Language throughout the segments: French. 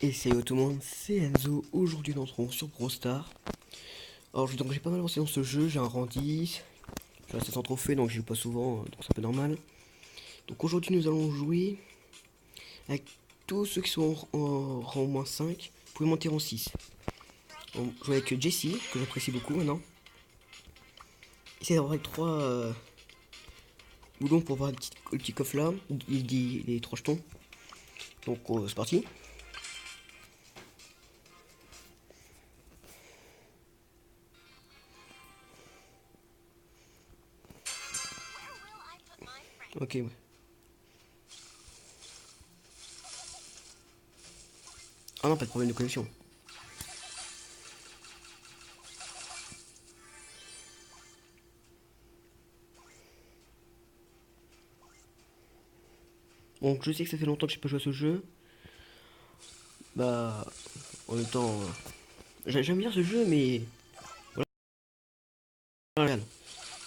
Et salut tout le monde, c'est Enzo. Aujourd'hui nous entrons sur Brawl Stars. Alors donc j'ai pas mal avancé dans ce jeu, j'ai un rang 10. Je suis resté sans trophée donc j'y joue pas souvent, donc c'est un peu normal. Donc aujourd'hui nous allons jouer avec tous ceux qui sont en rang moins 5. Vous pouvez monter en 6. On joue avec Jessie, que j'apprécie beaucoup maintenant. Essayez d'avoir avec 3 boulons pour voir le petit coffre là. Il dit les 3 jetons. Donc c'est parti. Ok, ouais. Ah non, pas de problème de connexion. Donc je sais que ça fait longtemps que j'ai pas joué à ce jeu. Bah, en même temps, j'aime bien ce jeu, mais voilà.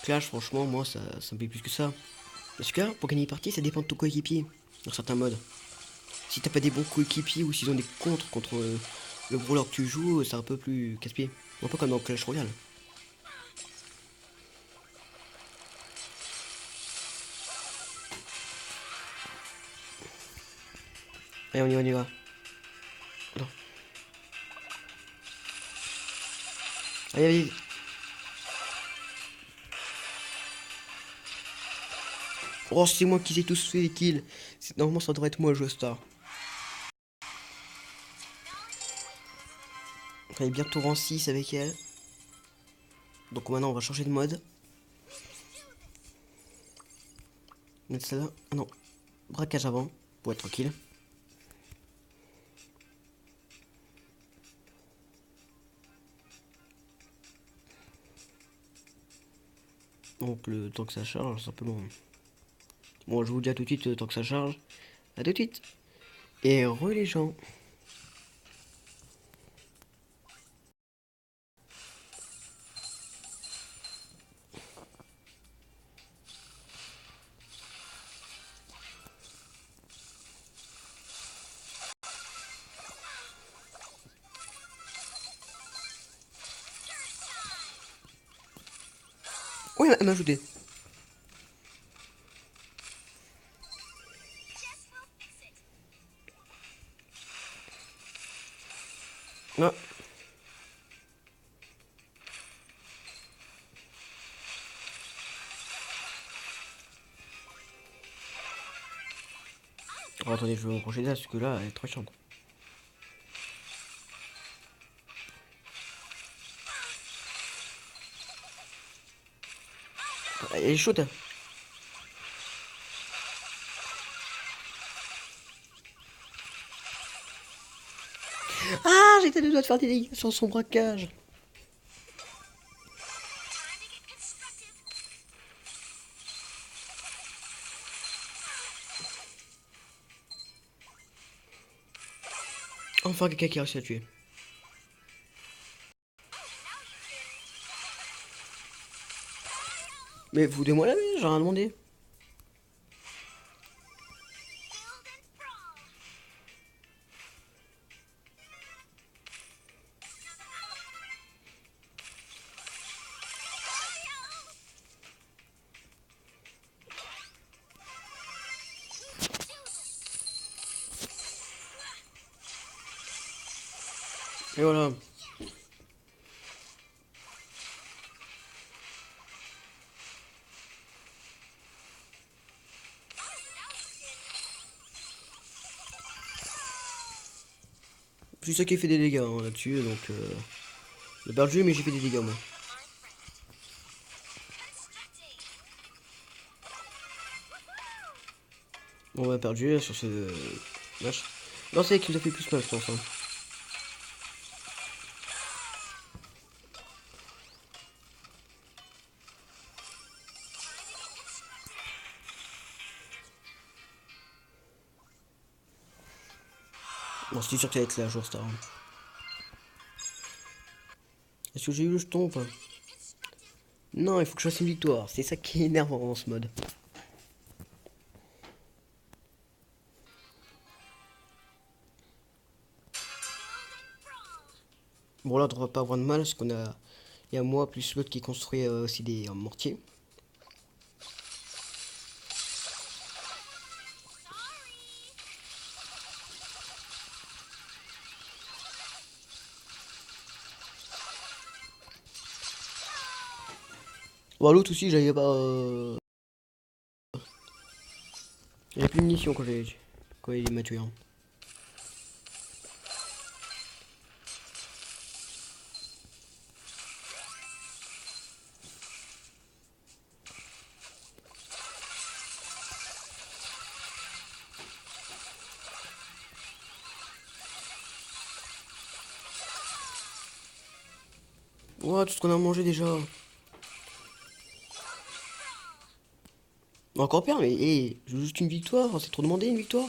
Clash, franchement, moi, ça me plaît plus que ça. Parce que là, pour gagner une partie, ça dépend de ton coéquipier, dans certains modes. Si t'as pas des bons coéquipiers ou s'ils ont des contres contre le brawler que tu joues, c'est un peu plus casse-pied. Un peu comme dans Clash Royale. Allez, on y va, on y va. Attends. Allez, allez. Oh, c'est moi qui ai tous fait les kills. Normalement, ça devrait être moi, joueur star. On est bientôt rang 6 avec elle. Donc maintenant, on va changer de mode. Mettre celle-là. Ah non. Braquage avant, pour être tranquille. Donc le temps que ça charge, c'est un peu long. Bon, je vous dis à tout de suite, le temps que ça charge. À tout de suite. Et re les gens. Oui, elle m'a ajouté. Non. Oh, attendez, je vais me projeter là, parce que là, elle est trop chiante. Elle est chaude. Hein. Ah, j'étais deux doigts de faire des dégâts sur son braquage. Enfin, quelqu'un qui a réussi à tuer. Mais vous moi la main, j'ai rien demandé. Et voilà. C'est ça qui fait des dégâts hein, là-dessus, donc j'ai perdu, mais j'ai fait des dégâts moi. Bon, on a perdu sur ce match. Non, c'est qui nous a fait plus mal, je pense. Hein. Bon, c'était sûr que ça allait être la jour star. Hein. Est-ce que j'ai eu le jeton ou pas? Non, il faut que je fasse une victoire. C'est ça qui est énervant dans ce mode. Bon là on devrait pas avoir de mal parce qu'on a... Il y a moi plus l'autre qui construit aussi des mortiers. Bon l'autre aussi j'avais pas... J'avais plus de munitions quand il m'a tué. Hein. Ouah, tout ce qu'on a mangé déjà. Encore pire, mais hey, je veux juste une victoire, c'est trop demandé une victoire.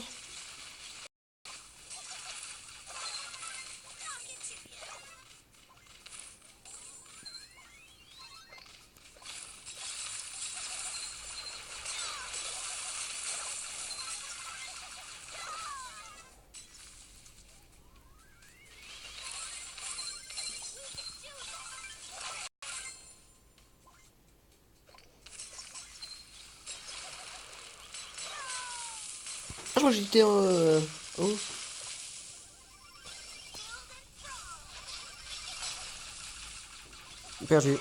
Ah, je crois que j'étais oh. Perdu.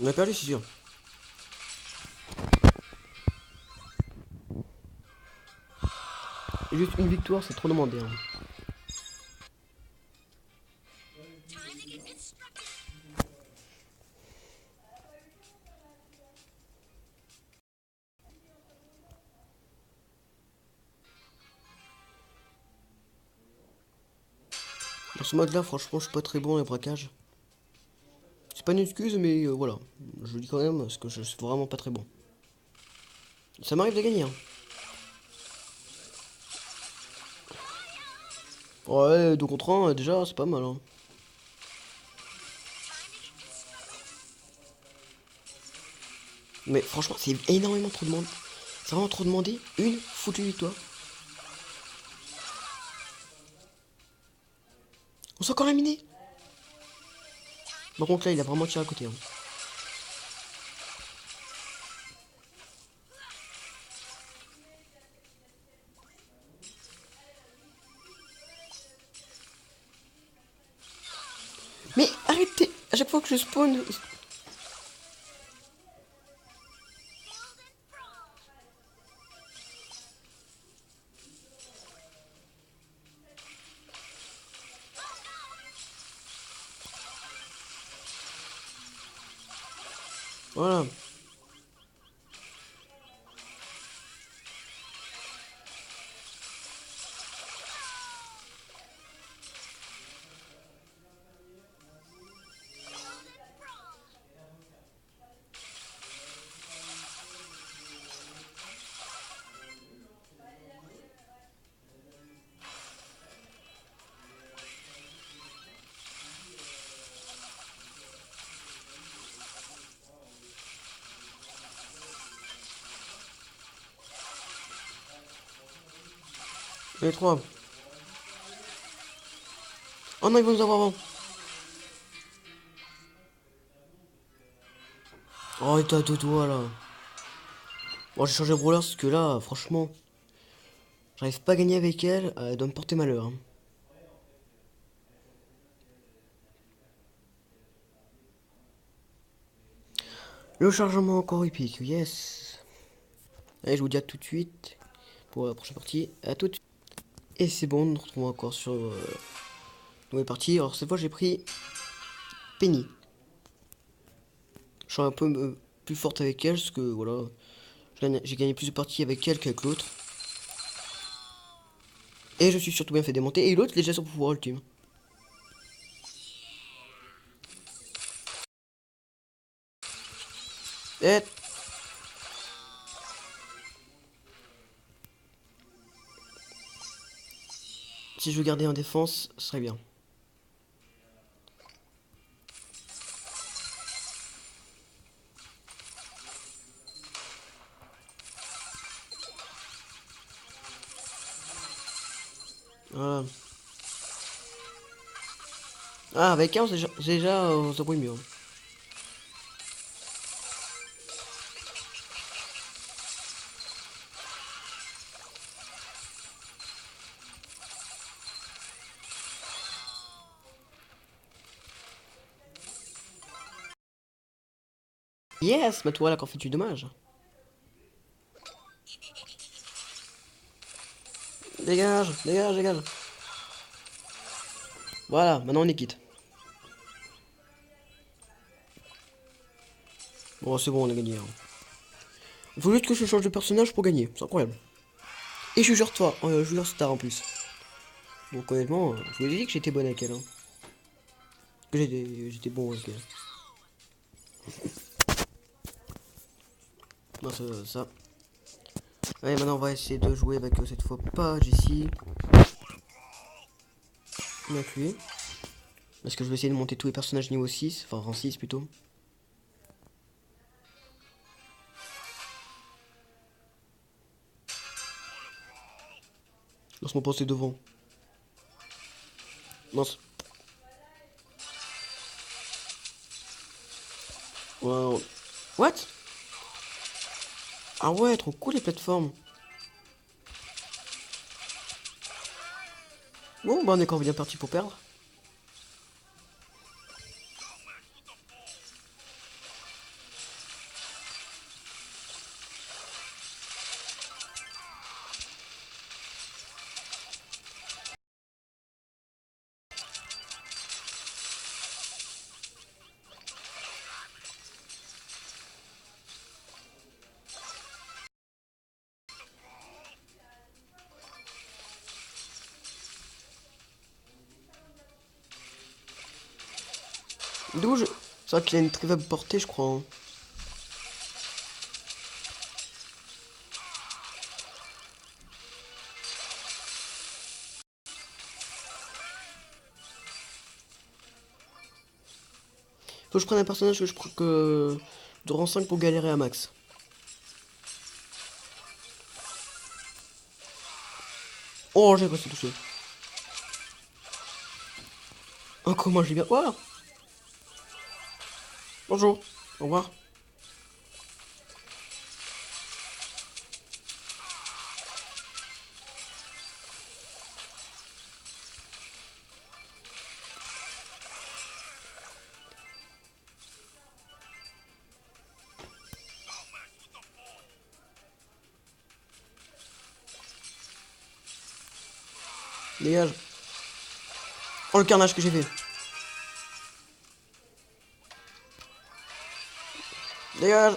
On a perdu, c'est sûr. Et juste une victoire, c'est trop demandé. Hein. Dans ce mode-là, franchement, je suis pas très bon les braquages. C'est pas une excuse, mais voilà. Je le dis quand même parce que je suis vraiment pas très bon. Ça m'arrive de gagner. Hein. Ouais, 2 contre 1, déjà, c'est pas mal. Hein. Mais franchement, c'est énormément trop demandé. C'est vraiment trop demandé. Une foutue victoire. On s'est encore laminé. Par contre, là, il a vraiment tiré à côté. Hein. Mais arrêtez. À chaque fois que je spawn... Voilà. Les trois. Oh non, ils vont nous avoir avant. Oh, t'as deux doigts là. Bon, j'ai changé de brawler parce que là, franchement, j'arrive pas à gagner avec elle. Elle doit me porter malheur. Hein. Le chargement encore épique, yes. Allez, je vous dis à tout de suite pour la prochaine partie. À tout de suite. Et c'est bon, nous nous retrouvons encore sur nouvelle partie. Alors, cette fois, j'ai pris Penny. Je suis un peu plus forte avec elle parce que voilà, j'ai gagné plus de parties avec elle qu'avec l'autre. Et je suis surtout bien fait démonter. Et l'autre, il est déjà sur pouvoir ultime. Et... Si je veux garder en défense, ce serait bien. Voilà. Ah, avec Chaos, déjà ça brille mieux. Yes, ma toile a encore fait du dommage. Dégage, dégage, dégage. Voilà, maintenant on est quitte. Bon, c'est bon, on a gagné. Hein. Il faut juste que je change de personnage pour gagner, c'est incroyable. Et je jure toi, je jure Star en plus. Donc honnêtement, je vous ai dit que j'étais bon avec elle. Hein. Que j'étais bon avec elle. Non, ça. Allez, maintenant on va essayer de jouer avec cette fois pas Jessie. Avec lui. Parce que je vais essayer de monter tous les personnages niveau 6, enfin rang 6 plutôt. Laisse-moi passer devant. Mince. Wow. What? Ah ouais, trop cool les plateformes. Bon, bah on est quand même bien parti pour perdre. D'où je... C'est vrai qu'il a une très faible portée, je crois. Hein. Faut que je prenne un personnage que je crois que... de rang 5 pour galérer à max. Oh, j'ai pas su toucher. Oh, comment j'ai bien... Voilà. Bonjour. Au revoir. Dégage. Oh, le carnage que j'ai fait. Dégage.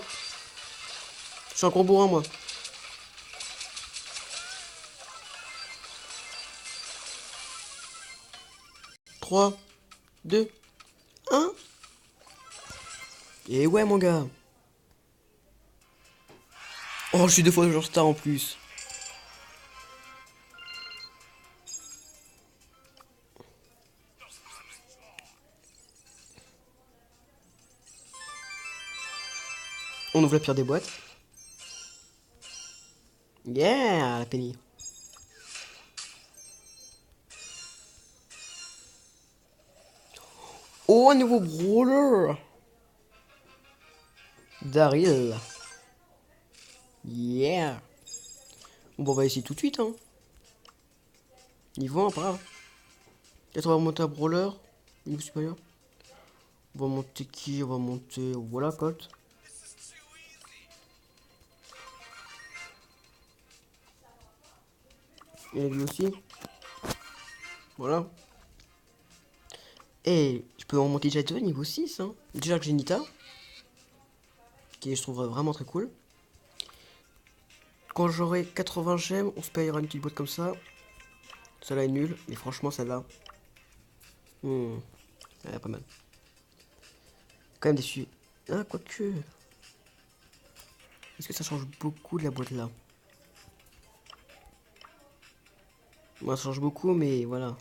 Je suis un gros bourrin, moi. 3, 2, 1. Et ouais, mon gars. Oh, je suis 2 fois genre star en plus. On ouvre la pire des boîtes. Yeah, la penny. Oh, un nouveau brawler. Daryl. Yeah. Bon, on va essayer tout de suite, hein. Niveau 1, pas grave. Peut-être on va monter à brawler. Niveau supérieur. On va monter qui? On va monter... Voilà, Colt. Et lui aussi. Voilà. Et je peux en monter déjà 2 niveau 6, hein. Déjà que j'ai Nita. Qui je trouve vraiment très cool. Quand j'aurai 80 gemmes, on se payera une petite boîte comme ça. Celle-là est nulle, mais franchement celle-là. Elle est pas mal. Quand même déçu. Ah, quoique. Est-ce que ça change beaucoup de la boîte là? Moi, ça change beaucoup, mais voilà.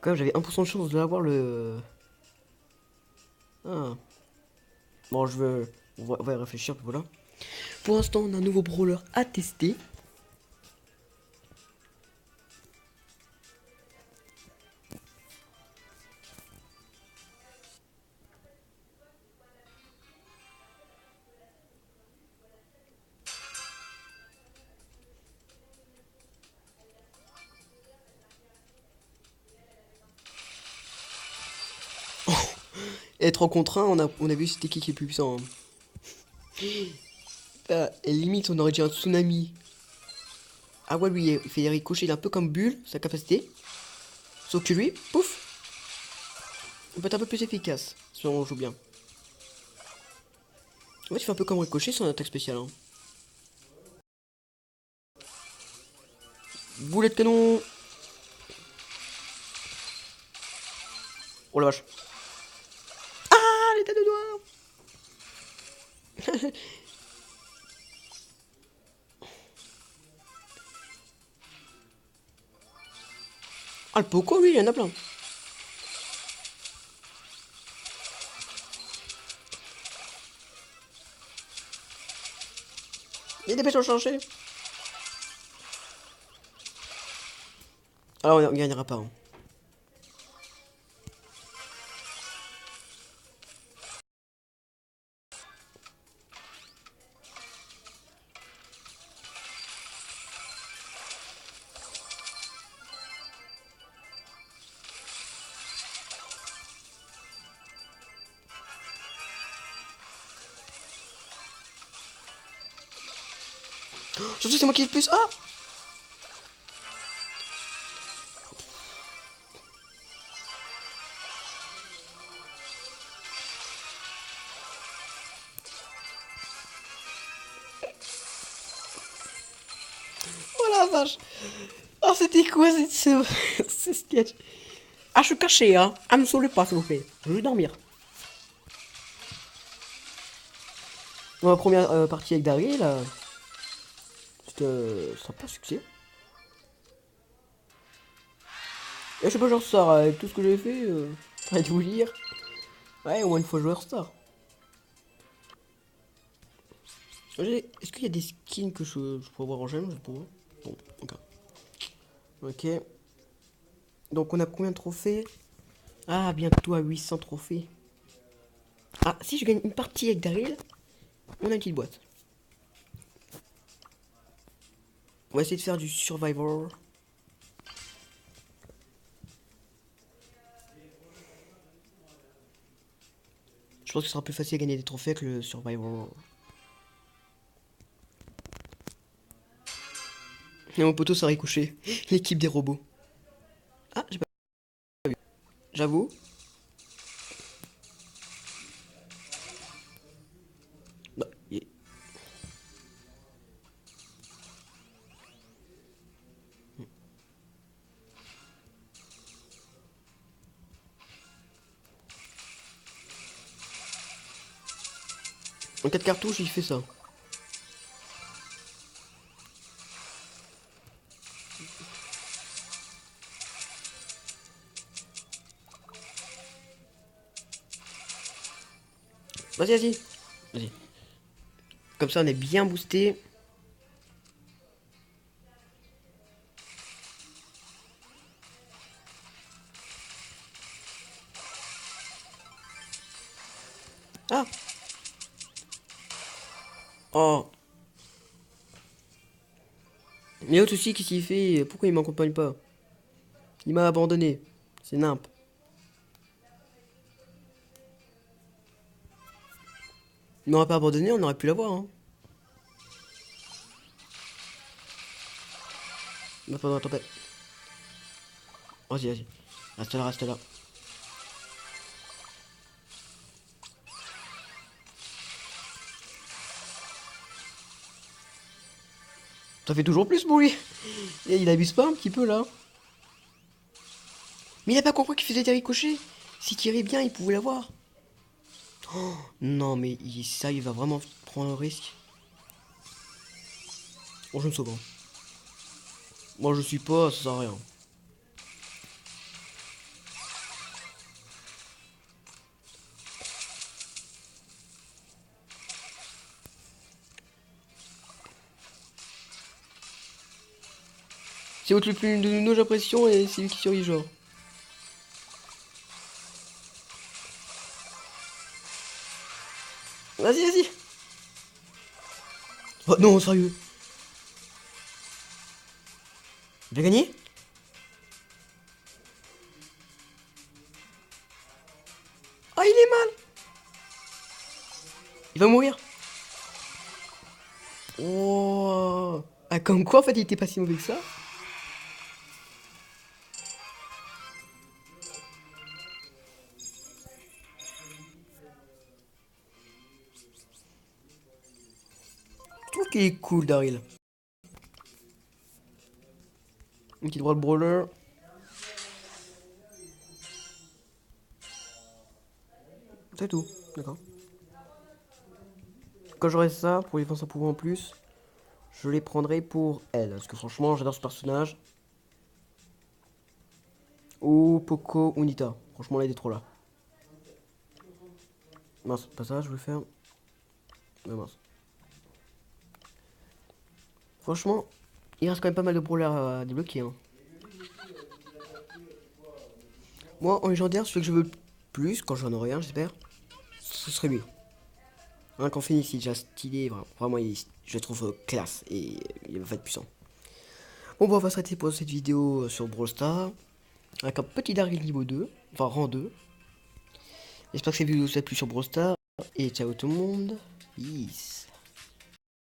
Quand même, j'avais 1% de chance de l'avoir le... Ah. Bon, je veux... On va y réfléchir, voilà. Pour l'instant, on a un nouveau brawler à tester. être en contre 1, on a vu c'était qui est plus puissant. Hein. Et limite, on aurait dit un tsunami. Ah ouais, lui, il fait des ricochets, il est un peu comme Bulle, sa capacité. Sauf que lui, pouf, il peut être un peu plus efficace, si on joue bien. Ouais, tu fais un peu comme Ricochet, son attaque spéciale. Hein. Boulet de canon. Oh la vache. Ah, l'état de doigt. Ah, le Poco, lui, il y en a plein. Il y a des pêches à changer. Alors, on gagnera pas. Hein. Surtout, c'est moi qui ai le plus. Ah! Oh la vache. Oh, c'était quoi ce sketch? Ah, je suis caché, hein. Ah, me saoulez pas, s'il vous plaît. Je veux dormir. Dans la première partie avec Daryl, c'était sympa succès. Et je sais pas, genre star avec tout ce que j'ai fait, arrête de vous lire. Ouais, au moins une fois joueur star. Est-ce qu'il y a des skins que je pourrais avoir en gemme? Je pourrais. Bon, ok. Ok. Donc on a combien de trophées? Ah, bientôt à 800 trophées. Ah, si je gagne une partie avec Daryl, on a une petite boîte. On va essayer de faire du Survivor. Je pense que ce sera plus facile à gagner des trophées que le Survivor. Et mon poteau s'est couché. L'équipe des robots. Ah, j'ai pas vu. J'avoue. Bah, il- En 4 cartouches, il fait ça. Vas-y, vas-y. Vas-y. Comme ça, on est bien boosté. Ah. Oh. Mais l'autre aussi, qu'est-ce qu'il fait? Pourquoi il m'accompagne pas? Il m'a abandonné. C'est nimp. Il m'aurait pas abandonné, on aurait pu l'avoir. Hein. Non, pas attends, vas-y, vas-y. Reste là, reste là. Ça fait toujours plus pour lui. Et il abuse pas un petit peu là. Mais il a pas compris qu'il faisait des ricochets. S'il tirait bien, il pouvait l'avoir. Oh, non, mais ça, il va vraiment prendre le risque. Bon, je me sauve. Hein. Moi, je suis pas, ça sert à rien. C'est l'autre le plus de nous, j'ai l'impression, et c'est lui qui survit, genre. Vas-y, vas-y. Oh non, sérieux. Il a gagné? Ah, il est mal. Il va mourir. Oh. Ah, comme quoi, en fait, il était pas si mauvais que ça. Je trouve qu'il est cool, Daryl. Une petite droite brawler. C'est tout, d'accord. Quand j'aurai ça, pour les défenses en pouvoir en plus, je les prendrai pour elle. Parce que franchement, j'adore ce personnage. Ou Poco ou Nita. Franchement, là, il est trop là. Mince, pas ça, je voulais faire. Ah, mince. Franchement, il reste quand même pas mal de brawlers à débloquer. Hein. Moi, en légendaire, celui que je veux le plus, quand j'en aurai un, j'espère, ce serait lui. Hein, quand Phoenix il est déjà stylé, vraiment, je le trouve classe et il va être puissant. Bon, bon, on va s'arrêter pour cette vidéo sur Brawl Stars. Avec un petit Daryl niveau 2, enfin rang 2. J'espère que cette vidéo vous a plu sur Brawl Stars. Et ciao tout le monde. Peace.